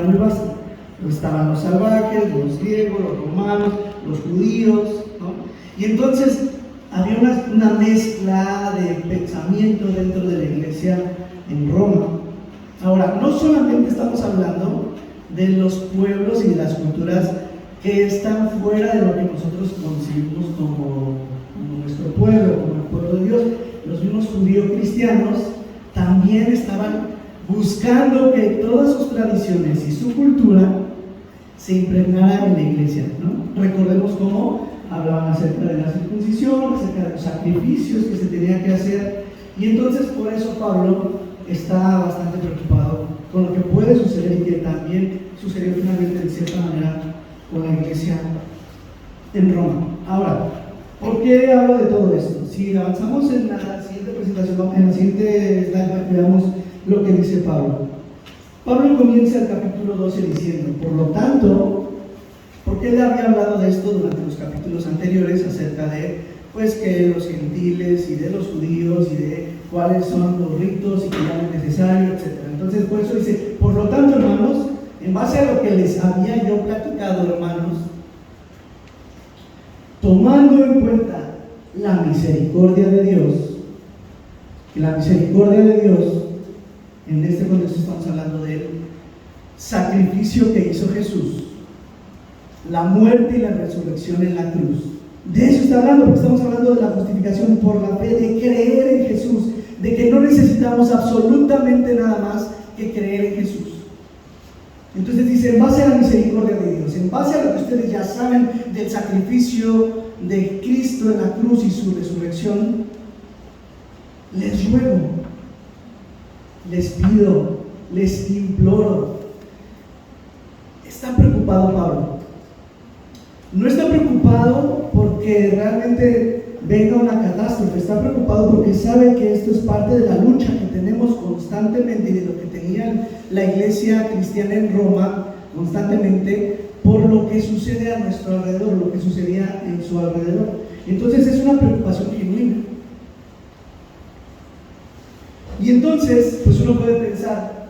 muy vasta. Estaban los salvajes, los griegos, los romanos, los judíos, ¿no? Y entonces había una mezcla de pensamiento dentro de la iglesia en Roma. Ahora, no solamente estamos hablando de los pueblos y de las culturas que están fuera de lo que nosotros concebimos como nuestro pueblo, como el pueblo de Dios. Los mismos judíos cristianos también estaban buscando que todas sus tradiciones y su cultura se impregnara en la iglesia, ¿no? Recordemos cómo hablaban acerca de la circuncisión, acerca de los sacrificios que se tenían que hacer, y entonces por eso Pablo está bastante preocupado con lo que puede suceder y que también sucedió finalmente de cierta manera con la iglesia en Roma. Ahora, ¿por qué hablo de todo esto? Si avanzamos en la siguiente presentación, en la siguiente slide, veamos lo que dice Pablo. Pablo comienza el capítulo 12 diciendo, por lo tanto, porque él había hablado de esto durante los capítulos anteriores acerca de, pues, que los gentiles y de los judíos y de cuáles son los ritos y que ya no es necesario, etc. Entonces, por eso dice, por lo tanto, hermanos, en base a lo que les había yo platicado, hermanos, tomando en cuenta la misericordia de Dios, que la misericordia de Dios, en este contexto estamos hablando del sacrificio que hizo Jesús, la muerte y la resurrección en la cruz. De eso está hablando, porque estamos hablando de la justificación por la fe, de creer en Jesús, de que no necesitamos absolutamente nada más que creer en Jesús. Entonces dice, en base a la misericordia de Dios, en base a lo que ustedes ya saben del sacrificio de Cristo en la cruz y su resurrección, les ruego, les pido, les imploro. ¿Está preocupado Pablo? No está preocupado porque realmente venga una catástrofe, está preocupado porque sabe que esto es parte de la lucha que tenemos constantemente y de lo que tenía la iglesia cristiana en Roma constantemente por lo que sucede a nuestro alrededor, lo que sucedía en su alrededor. Entonces es una preocupación genuina. Y entonces, pues uno puede pensar,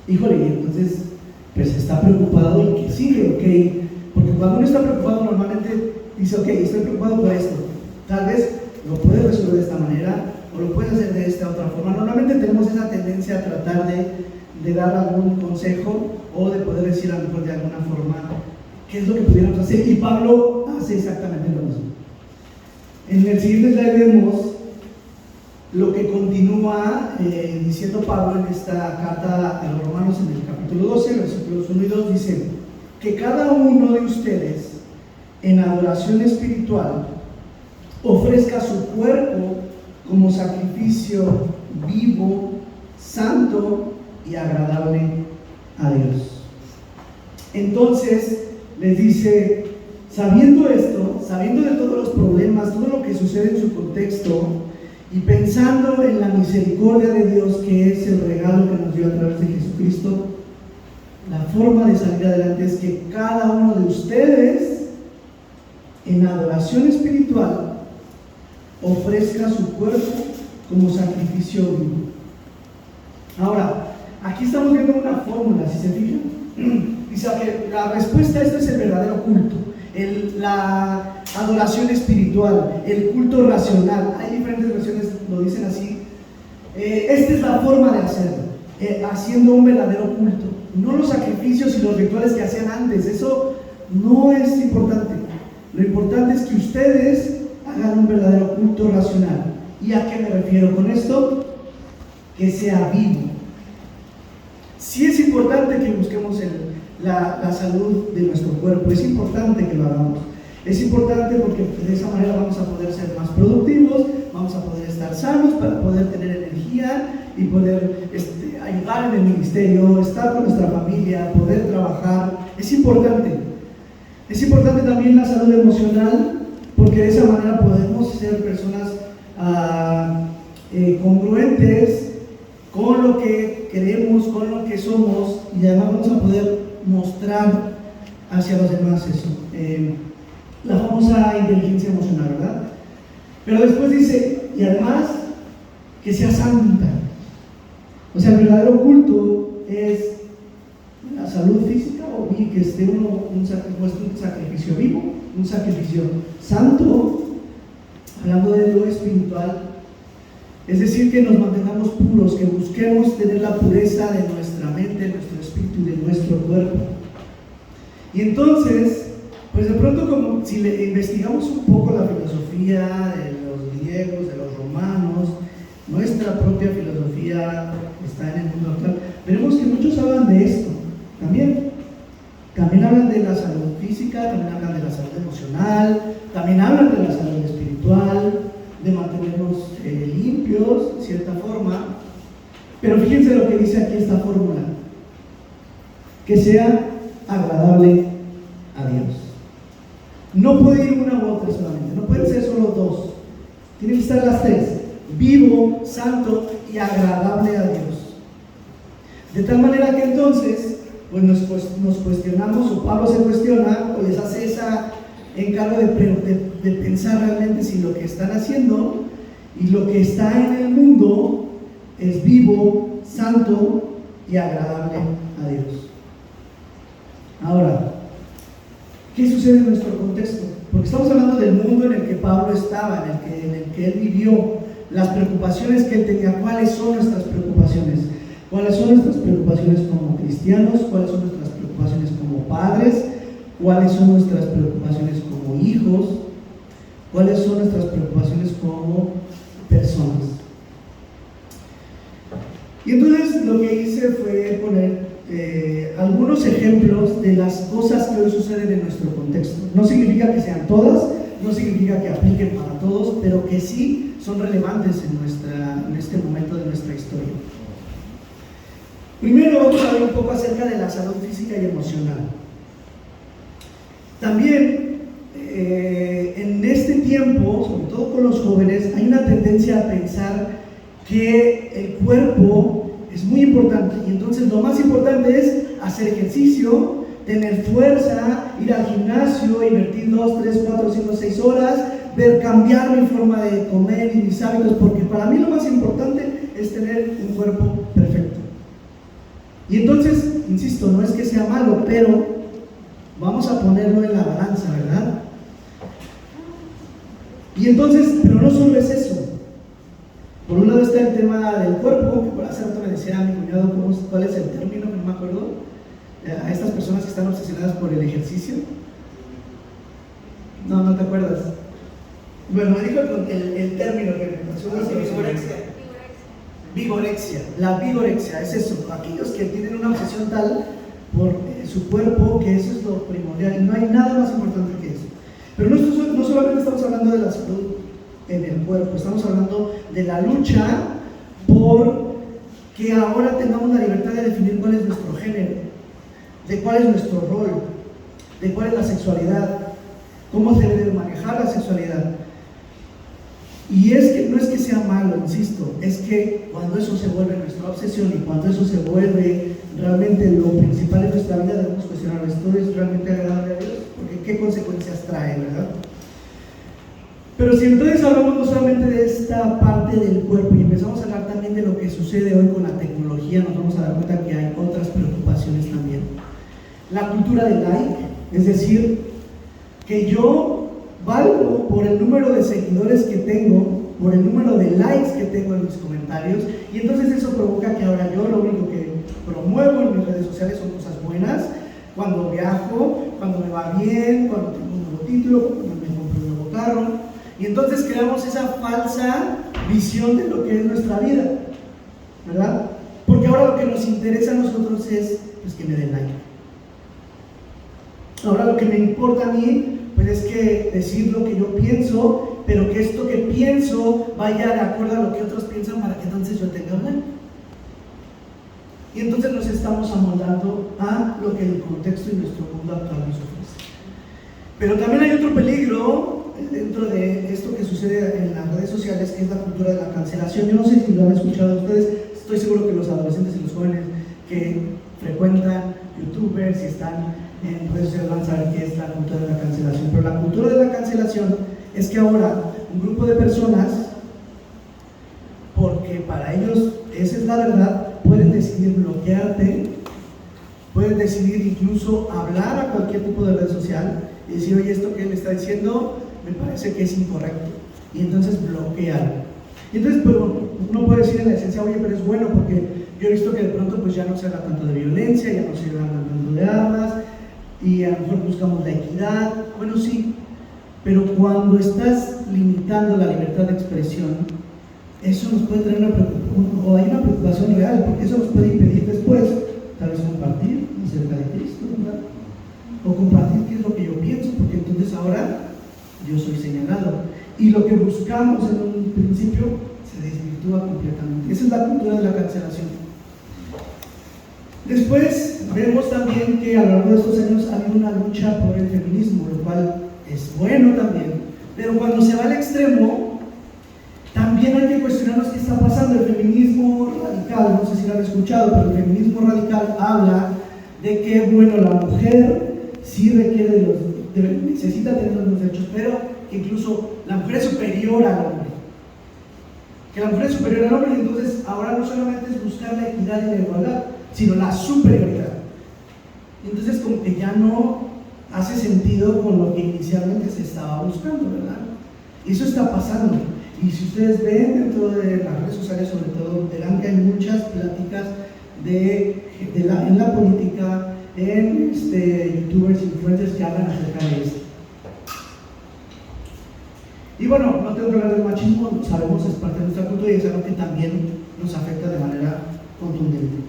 híjole, entonces, pues está preocupado y que sigue, ok. Porque cuando uno está preocupado normalmente dice, ok, estoy preocupado por esto, tal vez lo puedes resolver de esta manera o lo puedes hacer de esta otra forma. Normalmente tenemos esa tendencia a tratar de dar algún consejo o de poder decir a lo mejor de alguna forma qué es lo que pudiéramos hacer, y Pablo hace exactamente lo mismo. En el siguiente slide vemos lo que continúa diciendo Pablo en esta carta a los Romanos en el capítulo 12, versículos 1 y 2, dice que cada uno de ustedes en adoración espiritual ofrezca su cuerpo como sacrificio vivo, santo y agradable a Dios. Entonces les dice, sabiendo esto, sabiendo de todos los problemas, todo lo que sucede en su contexto, y pensando en la misericordia de Dios, que es el regalo que nos dio a través de Jesucristo, la forma de salir adelante es que cada uno de ustedes, en adoración espiritual, ofrezca su cuerpo como sacrificio vivo. Ahora, aquí estamos viendo una fórmula, si se fijan. Dice que la respuesta a esto es el verdadero culto, la adoración espiritual, el culto racional. Hay diferentes versiones, lo dicen así. Esta es la forma de hacerlo, haciendo un verdadero culto, no los sacrificios y los rituales que hacían antes. Eso no es importante. Lo importante es que ustedes hagan un verdadero culto racional. ¿Y a qué me refiero con esto? Que sea vivo. Sí es importante que busquemos la salud de nuestro cuerpo, es importante que lo hagamos. Es importante porque de esa manera vamos a poder ser más productivos, vamos a poder estar sanos para poder tener energía y poder ayudar en el ministerio, estar con nuestra familia, poder trabajar. Es importante. Es importante también la salud emocional, porque de esa manera podemos ser personas congruentes con lo que queremos, con lo que somos, y además vamos a poder mostrar hacia los demás eso. La famosa inteligencia emocional, ¿verdad? Pero después dice, y además que sea santa. O sea, el verdadero culto es la salud física o bien que esté un sacrificio vivo, un sacrificio santo, hablando de lo espiritual. Es decir, que nos mantengamos puros, que busquemos tener la pureza de nuestra mente, de nuestro espíritu, de nuestro cuerpo. Y entonces, pues de pronto, como si le investigamos un poco la filosofía de los griegos, de los romanos, nuestra propia filosofía que está en el mundo actual, veremos que muchos hablan de esto también. También hablan de la salud física, también hablan de la salud emocional, también hablan de la salud espiritual, de mantenernos limpios, de cierta forma. Pero fíjense lo que dice aquí esta fórmula: que sea agradable a Dios. No puede ir una u otra solamente, no pueden ser solo dos, tienen que estar las tres: vivo, santo y agradable a Dios. De tal manera que entonces pues nos cuestionamos, o Pablo se cuestiona, o les hace esa encargo de pensar realmente si lo que están haciendo y lo que está en el mundo es vivo, santo y agradable a Dios. Ahora, ¿qué sucede en nuestro contexto? Porque estamos hablando del mundo en el que Pablo estaba, en el que él vivió, las preocupaciones que él tenía. ¿Cuáles son nuestras preocupaciones? ¿Cuáles son nuestras preocupaciones como cristianos? ¿Cuáles son nuestras preocupaciones como padres? ¿Cuáles son nuestras preocupaciones como hijos? ¿Cuáles son nuestras preocupaciones como personas? Y entonces lo que hice fue poner algunos ejemplos de las cosas que hoy suceden en nuestro contexto. No significa que sean todas, no significa que apliquen para todos, pero que sí son relevantes en este momento de nuestra historia. Primero vamos a ver un poco acerca de la salud física y emocional. También en este tiempo, sobre todo con los jóvenes, hay una tendencia a pensar que el cuerpo es muy importante, y entonces lo más importante es hacer ejercicio, tener fuerza, ir al gimnasio, invertir 2, 3, 4, 5, 6 horas, cambiar mi forma de comer y mis hábitos, porque para mí lo más importante es tener un cuerpo perfecto. Y entonces, insisto, no es que sea malo, pero vamos a ponerlo en la balanza, ¿verdad? Y entonces, pero no solo es eso. Por un lado está el tema del cuerpo, que por hace rato me decía mi cuñado cuál es el término, no me acuerdo, a estas personas que están obsesionadas por el ejercicio. No te acuerdas. Bueno, me dijo el término que me pareció vigorexia. La vigorexia es eso, aquellos que tienen una obsesión tal por su cuerpo, que eso es lo primordial, y no hay nada más importante que eso. Pero no solamente estamos hablando de la salud en el cuerpo, estamos hablando de la lucha por que ahora tengamos la libertad de definir cuál es nuestro género, de cuál es nuestro rol, de cuál es la sexualidad, cómo se debe manejar la sexualidad. Y es que no es que sea malo, insisto, es que cuando eso se vuelve nuestra obsesión y cuando eso se vuelve realmente lo principal en nuestra vida, debemos cuestionar: ¿esto es realmente agradable a Dios? Porque ¿qué consecuencias trae, verdad? Pero si entonces hablamos no solamente de esta parte del cuerpo y empezamos a hablar también de lo que sucede hoy con la tecnología, nos vamos a dar cuenta que hay otras preocupaciones también. La cultura del like, es decir, que yo valgo por el número de seguidores que tengo, por el número de likes que tengo en mis comentarios, y entonces eso provoca que ahora yo lo único que promuevo en mis redes sociales son cosas buenas: cuando viajo, cuando me va bien, cuando tengo un nuevo título, cuando me compro un nuevo carro. Y entonces creamos esa falsa visión de lo que es nuestra vida, ¿verdad? Porque ahora lo que nos interesa a nosotros es pues, que me den like. Ahora lo que me importa a mí pues es que decir lo que yo pienso, pero que esto que pienso vaya de acuerdo a lo que otros piensan para que entonces yo tenga un like. Y entonces nos estamos amoldando a lo que el contexto y nuestro mundo actual nos ofrece. Pero también hay otro peligro dentro de esto que sucede en las redes sociales, que es la cultura de la cancelación. Yo no sé si lo han escuchado ustedes, estoy seguro que los adolescentes y los jóvenes que frecuentan youtubers y están en redes sociales van a saber qué es la cultura de la cancelación. Pero la cultura de la cancelación es que ahora un grupo de personas, porque para ellos esa es la verdad, pueden decidir bloquearte, pueden puede decidir incluso hablar a cualquier tipo de red social y decir, oye, esto que él está diciendo me parece que es incorrecto, y entonces bloquear. Y entonces, pues, uno puede decir en la esencia, oye, pero es bueno porque yo he visto que de pronto pues ya no se habla tanto de violencia, ya no se habla tanto de armas, y a lo mejor buscamos la equidad. Bueno, sí, pero cuando estás limitando la libertad de expresión, eso nos puede traer o hay una preocupación real, porque eso nos puede impedir después, tal vez compartir acerca de Cristo, ¿verdad? O compartir qué es lo que yo pienso, porque entonces ahora yo soy señalado. Y lo que buscamos en un principio se desvirtúa completamente. Esa es la cultura de la cancelación. Después vemos también que a lo largo de estos años ha habido una lucha por el feminismo, lo cual es bueno también, pero cuando se va al extremo, también hay que cuestionarnos qué está pasando. El feminismo radical, no sé si lo han escuchado, pero el feminismo radical habla de que, bueno, la mujer sí requiere necesita tener los derechos, pero que incluso la mujer es superior al hombre. Que la mujer es superior al hombre, y entonces ahora no solamente es buscar la equidad y la igualdad, sino la superioridad. Entonces como que ya no hace sentido con lo que inicialmente se estaba buscando, ¿verdad? Y eso está pasando. Y si ustedes ven dentro de las redes sociales, sobre todo, verán que hay muchas pláticas en la política, en youtubers, influencers que hablan acerca de esto. Y bueno, no tengo que hablar del machismo, sabemos, es parte de nuestra cultura y es algo que también nos afecta de manera contundente.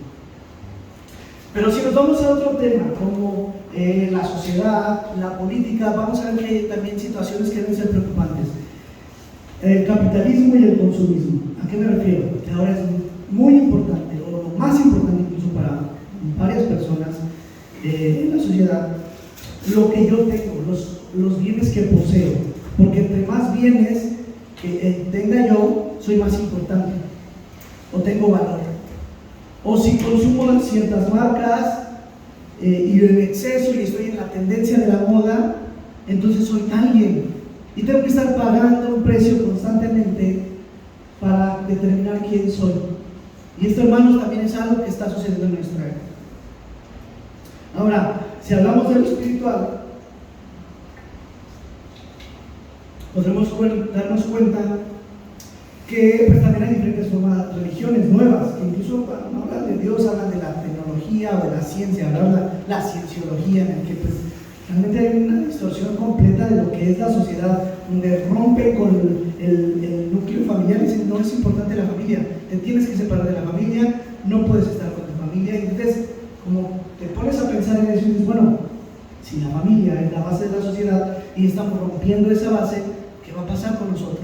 Pero si nos vamos a otro tema, como la sociedad, la política, vamos a ver que hay también situaciones que deben ser preocupantes. El capitalismo y el consumismo. ¿A qué me refiero? Que ahora es muy importante, o lo más importante incluso para varias personas en la sociedad, lo que yo tengo, los bienes que poseo. Porque entre más bienes que tenga yo, soy más importante, o tengo valor. O si consumo ciertas marcas y en exceso y estoy en la tendencia de la moda, entonces soy alguien y tengo que estar pagando un precio constantemente para determinar quién soy. Y esto, hermanos, también es algo que está sucediendo en nuestra era. Ahora, si hablamos de lo espiritual, podremos darnos cuenta que pues, también hay diferentes formas, religiones nuevas, que incluso cuando no hablan de Dios, hablan de la tecnología o de la ciencia, hablan de la cienciología, en el que pues, realmente hay una distorsión completa de lo que es la sociedad, donde rompe con el núcleo familiar y dice, no es importante la familia, te tienes que separar de la familia, no puedes estar con tu familia. Y entonces, como te pones a pensar en eso y dices, bueno, si la familia es la base de la sociedad y estamos rompiendo esa base, ¿qué va a pasar con nosotros?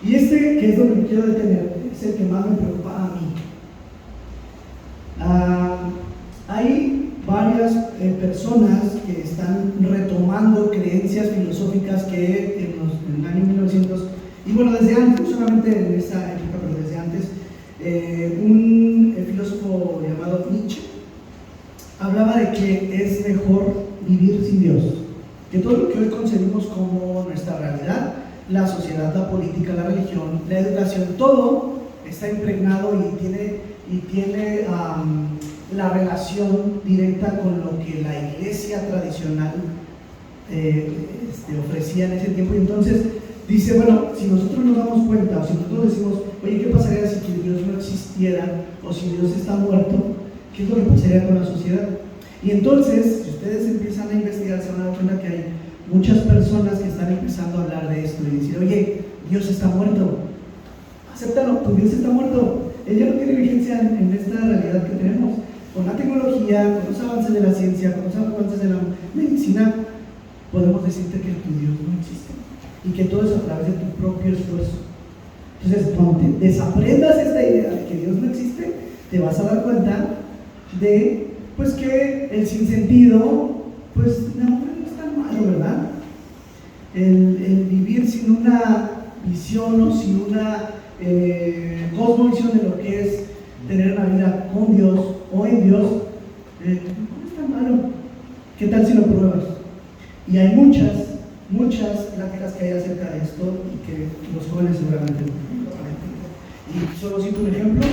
Y que es donde me quiero detener, es el que más me preocupa a mí. Hay varias personas que están retomando creencias filosóficas que en el año 1900, y bueno, desde antes, no solamente en esa época, pero desde antes, un filósofo llamado Nietzsche hablaba de que es mejor vivir sin Dios, que todo lo que hoy concebimos como nuestra realidad, la sociedad, la política, la religión, la educación, todo está impregnado y tiene la relación directa con lo que la iglesia tradicional ofrecía en ese tiempo. Y entonces dice, bueno, si nosotros nos damos cuenta, o si nosotros decimos, oye, ¿qué pasaría si Dios no existiera, o si Dios está muerto? ¿Qué es lo que pasaría con la sociedad? Y entonces, si ustedes empiezan a investigar, se van a dar cuenta que hay muchas personas que están empezando a hablar de esto y decir, oye, Dios está muerto, acéptalo, tu Dios está muerto, Él ya no tiene vigencia en esta realidad que tenemos. Con la tecnología, con los avances de la ciencia, con los avances de la medicina, podemos decirte que tu Dios no existe y que todo es a través de tu propio esfuerzo. Entonces, cuando te desaprendas esta idea de que Dios no existe, te vas a dar cuenta de pues que el sinsentido, pues no es tan malo, ¿verdad? El vivir sin una visión o sin una cosmovisión de lo que es tener una vida con Dios o en Dios, no es tan malo. ¿Qué tal si lo pruebas? Y hay muchas pláticas que hay acerca de esto y que los jóvenes seguramente no van a entender. Y solo cito un ejemplo.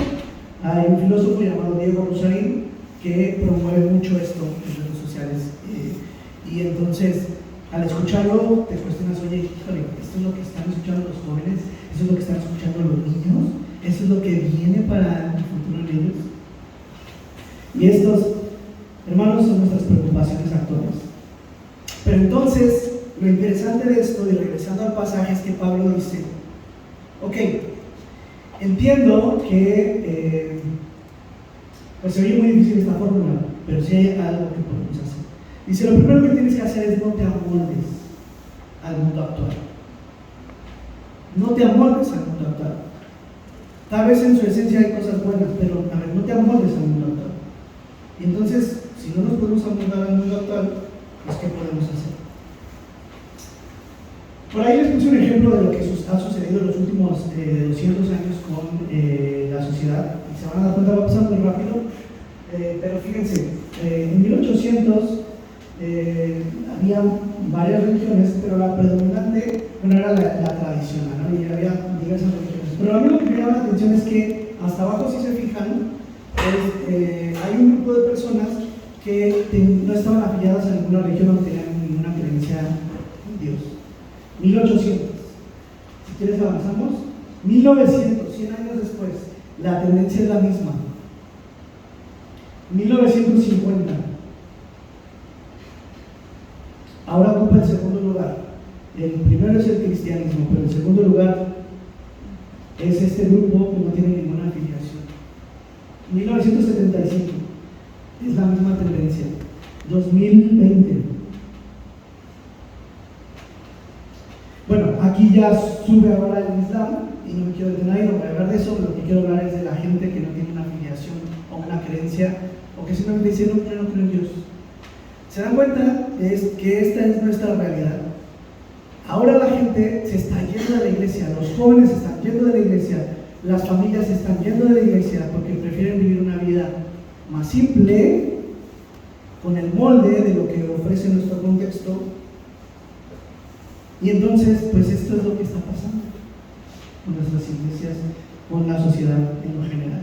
Hay un filósofo llamado Diego Rosarín que promueve mucho esto en redes sociales. Y entonces, al escucharlo, te cuestionas, oye, híjole, esto es lo que están escuchando los jóvenes, esto es lo que están escuchando los niños, esto es lo que viene para el futuro de ellos. Y estos, hermanos, son nuestras preocupaciones actuales. Pero entonces, lo interesante de esto, y regresando al pasaje, es que Pablo dice, ok, entiendo que pues se oye muy difícil esta fórmula, pero sí hay algo que podemos hacer. Dice, lo primero que tienes que hacer es no te amoldes al mundo actual. No te amoldes al mundo actual. Tal vez en su esencia hay cosas buenas, pero a ver, no te amoldes al mundo actual. Y entonces, si no nos podemos amoldar al mundo actual, pues ¿qué podemos hacer? Por ahí les puse un ejemplo de lo que ha sucedido en los últimos 200 años con la sociedad. Y se van a dar cuenta, va a pasar muy rápido, pero fíjense, en 1800 había varias religiones, pero la predominante era la tradicional, ¿no? Y había diversas religiones. Pero a mí lo que me llama la atención es que hasta abajo, si se fijan, hay un grupo de personas que no estaban afiliadas a ninguna religión, no tenían ninguna creencia en Dios. 1800. Si quieres avanzamos. 1900, 100 años después, la tendencia es la misma. 1950. Ahora ocupa el segundo lugar. El primero es el cristianismo, pero el segundo lugar es este grupo que no tiene ninguna afiliación. 1975 es la misma tendencia. 2020. Bueno, aquí ya sube ahora el Islam y no me quiero detener, no voy a hablar de eso. Lo que quiero hablar es de la gente que no tiene una afiliación o una creencia, o que simplemente dice no creo en Dios. ¿Se dan cuenta? Es que esta es nuestra realidad. Ahora la gente se está yendo de la iglesia, los jóvenes se están yendo de la iglesia, las familias se están yendo de la iglesia porque prefieren vivir una vida más simple, con el molde de lo que ofrece nuestro contexto. Y entonces, pues esto es lo que está pasando con nuestras iglesias, con la sociedad en lo general.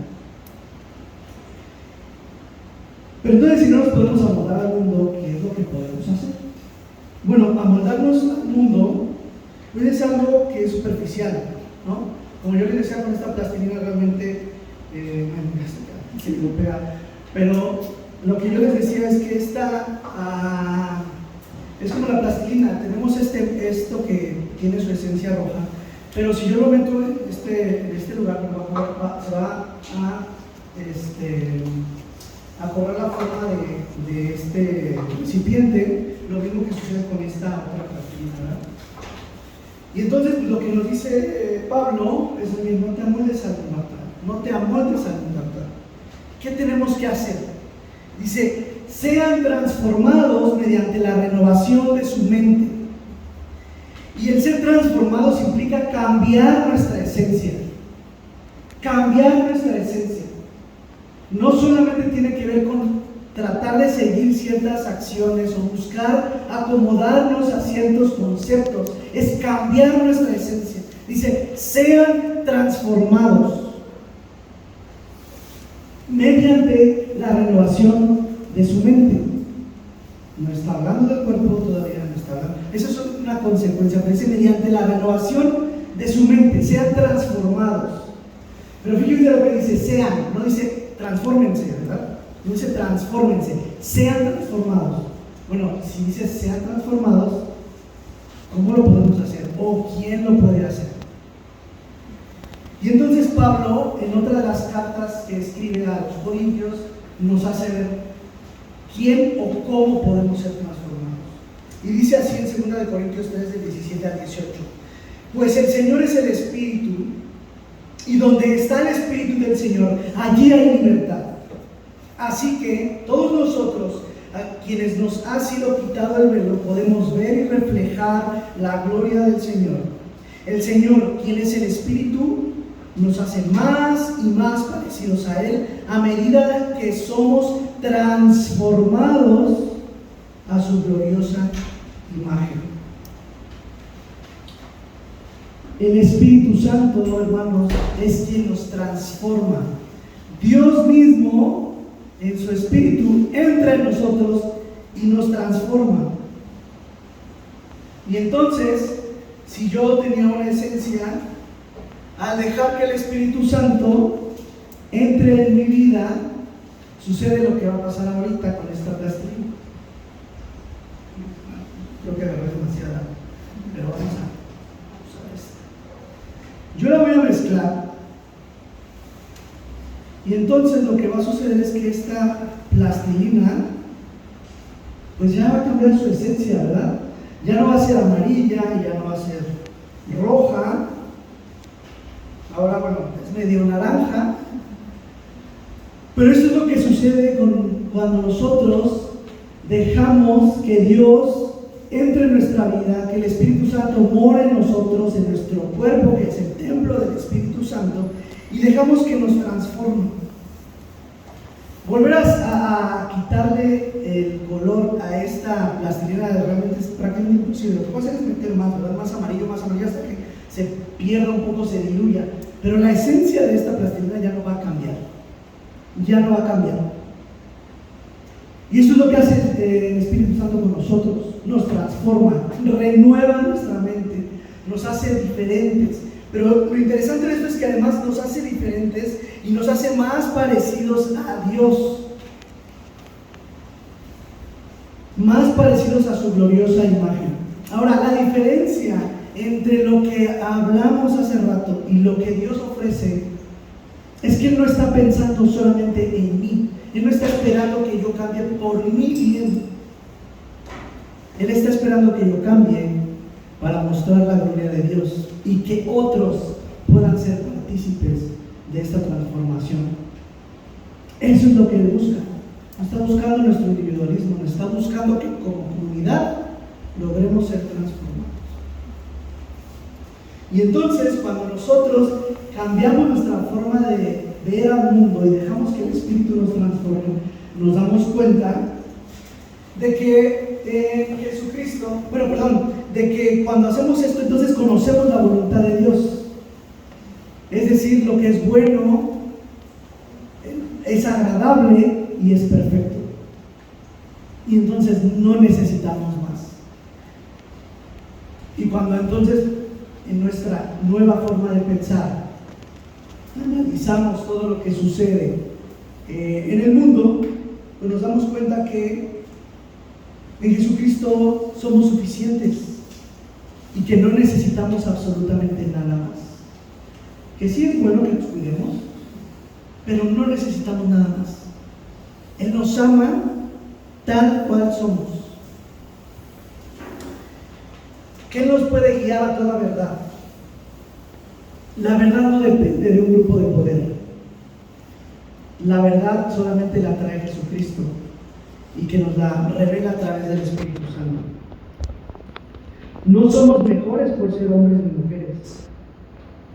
Pero entonces, si no nos podemos amoldar al mundo, ¿qué es lo que podemos hacer? Bueno, amoldarnos al mundo puede ser algo que es superficial, ¿no? Como yo les decía con esta plastilina, realmente se golpea, pero lo que yo les decía es que esta es como la plastilina. Tenemos esto que tiene su esencia roja, pero si yo lo meto en este lugar, se va a cobrar la forma de este recipiente, lo mismo que sucede con esta otra plastilina, ¿verdad? Y entonces lo que nos dice Pablo es: no te amoldes al mundo actual, no te amoldes al mundo actual. ¿Qué tenemos que hacer? Dice: sean transformados mediante la renovación de su mente. Y el ser transformados implica cambiar nuestra esencia. Cambiar nuestra esencia. No solamente tiene que ver con tratar de seguir ciertas acciones o buscar acomodarnos a ciertos conceptos. Es cambiar nuestra esencia. Dice: sean transformados mediante la renovación de su mente. No está hablando del cuerpo todavía, no está hablando. Eso es una consecuencia, pero dice mediante la renovación de su mente, sean transformados. Pero fíjense lo que dice: sean, no dice transfórmense, ¿verdad? No dice transfórmense, sean transformados. Bueno, si dice sean transformados, ¿cómo lo podemos hacer? ¿O quién lo puede hacer? Y entonces Pablo, en otra de las cartas que escribe a los Corintios, nos hace ver quién o cómo podemos ser transformados. Y dice así en 2 Corintios 3, del 17 al 18: pues el Señor es el Espíritu, y donde está el Espíritu del Señor, allí hay libertad. Así que todos nosotros, a quienes nos ha sido quitado el velo, podemos ver y reflejar la gloria del Señor. El Señor, quien es el Espíritu, nos hace más y más parecidos a Él a medida que somos transformados a su gloriosa imagen. El Espíritu Santo, hermanos, es quien nos transforma. Dios mismo en su espíritu, entra en nosotros y nos transforma. Y entonces, si yo tenía una esencia, al dejar que el Espíritu Santo entre en mi vida, sucede lo que va a pasar ahorita con esta plastilina. Creo que agarré demasiada, pero vamos a usar esta. Yo la voy a mezclar, y entonces lo que va a suceder es que esta plastilina pues ya va a cambiar su esencia, ¿verdad? Ya no va a ser amarilla, ya no va a ser roja. Ahora, bueno, es medio naranja. Pero esto es lo que sucede cuando nosotros dejamos que Dios entre en nuestra vida, que el Espíritu Santo mora en nosotros, en nuestro cuerpo, que es el templo del Espíritu Santo, y dejamos que nos transforme. Volver a quitarle el color a esta plastilina realmente es prácticamente imposible. Lo que puede hacer es meter más, ¿verdad? Más amarillo, hasta que se pierda un poco, se diluya. Pero la esencia de esta plastilina ya no va a cambiar. Ya no va a cambiar. Y eso es lo que hace el Espíritu Santo con nosotros. Nos transforma, renueva nuestra mente, nos hace diferentes. Pero lo interesante de esto es que además nos hace diferentes y nos hace más parecidos a Dios, más parecidos a su gloriosa imagen. Ahora, la diferencia entre lo que hablamos hace rato y lo que Dios ofrece es que Él no está pensando solamente en mí. Él no está esperando que yo cambie por mi bien. Él está esperando que yo cambie para mostrar la gloria de Dios y que otros puedan ser partícipes de esta transformación. Eso es lo que Él busca. No está buscando nuestro individualismo, no está buscando que como comunidad logremos ser transformados. Y entonces, cuando nosotros cambiamos nuestra forma de ver al mundo y dejamos que el Espíritu nos transforme, nos damos cuenta de que Jesucristo, de que cuando hacemos esto, entonces conocemos la voluntad de Dios. Es decir, lo que es bueno, es agradable y es perfecto. Y entonces no necesitamos más. Y cuando entonces en nuestra nueva forma de pensar analizamos todo lo que sucede en el mundo, pues nos damos cuenta que en Jesucristo somos suficientes y que no necesitamos absolutamente nada más. Que sí es bueno que nos cuidemos, pero no necesitamos nada más. Él nos ama tal cual somos. Que Él nos puede guiar a toda verdad. La verdad no depende de un grupo de poder. La verdad solamente la trae Jesucristo y que nos la revela a través del Espíritu Santo. No somos mejores por ser hombres ni mujeres,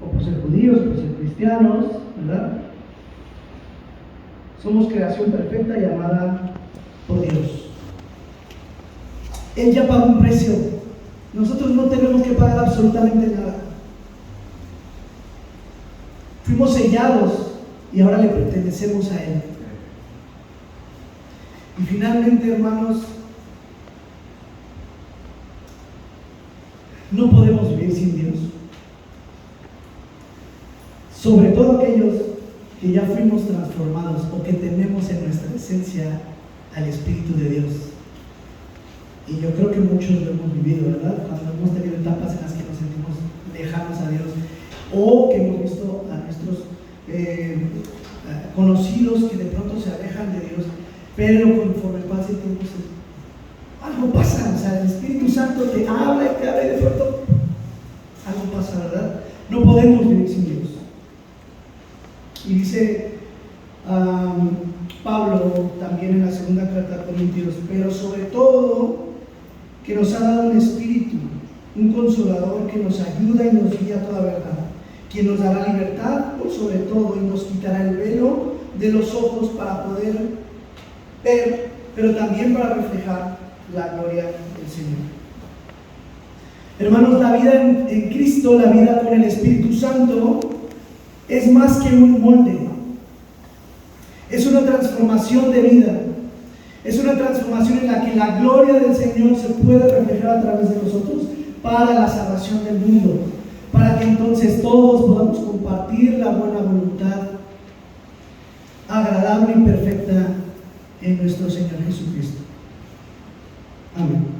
o por ser judíos, por ser cristianos, ¿verdad? Somos creación perfecta llamada por Dios. Él ya pagó un precio. Nosotros no tenemos que pagar absolutamente nada. Fuimos sellados y ahora le pertenecemos a Él. Y finalmente, hermanos, no podemos vivir sin Dios. Sobre todo aquellos que ya fuimos transformados o que tenemos en nuestra esencia al Espíritu de Dios. Y yo creo que muchos lo hemos vivido, ¿verdad? Cuando hemos tenido etapas en las que nos sentimos lejanos a Dios, o que hemos visto a nuestros conocidos que de pronto se alejan de Dios, pero conforme pasa el tiempo algo pasa, o sea, el Espíritu Santo te habla y de pronto algo pasa, ¿verdad? No podemos vivir sin Dios. Y dice Pablo también en la segunda carta a Corintios, pero sobre todo que nos ha dado un Espíritu, un Consolador que nos ayuda y nos guía a toda verdad, quien nos dará libertad por sobre todo y nos quitará el velo de los ojos para poder ver, pero también para reflejar la gloria del Señor. Hermanos, la vida en Cristo, la vida con el Espíritu Santo, es más que un molde. Es una transformación de vida. Es una transformación en la que la gloria del Señor se puede reflejar a través de nosotros para la salvación del mundo, para que entonces todos podamos compartir la buena voluntad agradable y perfecta en nuestro Señor Jesucristo. Amén.